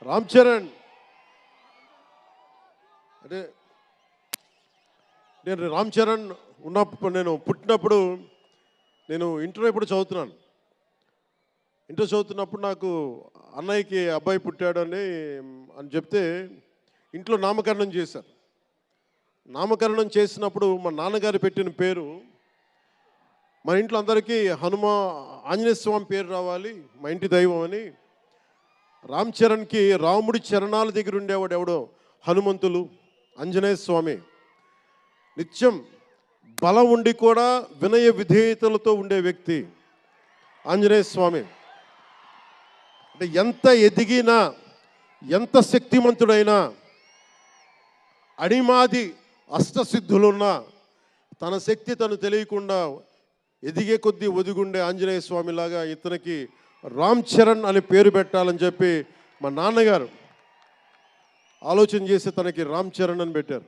రామ్ చరణ్ అంటే నేను రామ్ చరణ్ ఉన్నప్పుడు నేను పుట్టినప్పుడు నేను ఇంటర్ ఎప్పుడు చదువుతున్నాను. ఇంటర్ చదువుతున్నప్పుడు నాకు అన్నయ్యకి అబ్బాయి పుట్టాడని అని చెప్తే ఇంట్లో నామకరణం చేశారు. నామకరణం చేసినప్పుడు మా నాన్నగారు పెట్టిన పేరు మా ఇంట్లో అందరికీ ఆంజనేయ స్వామి పేరు రావాలి, మా ఇంటి దైవం అని. రామ్ చరణ్కి రాముడి చరణాల దగ్గర ఉండేవాడు ఎవడో హనుమంతులు, ఆంజనేయ స్వామి. నిత్యం బలం ఉండి కూడా వినయ విధేయతలతో ఉండే వ్యక్తి ఆంజనేయ స్వామి. అంటే ఎంత ఎదిగినా ఎంత శక్తిమంతుడైనా అడిమాది అష్టసిద్ధులున్నా తన శక్తి తను తెలియకుండా ఎదిగే కొద్దీ ఒదిగుండే ఆంజనేయ స్వామిలాగా ఇతనికి రామ్ చరణ్ అని పేరు పెట్టాలని చెప్పి మా నాన్నగారు ఆలోచన చేసి తనకి రామ్ చరణ్ అని పెట్టారు.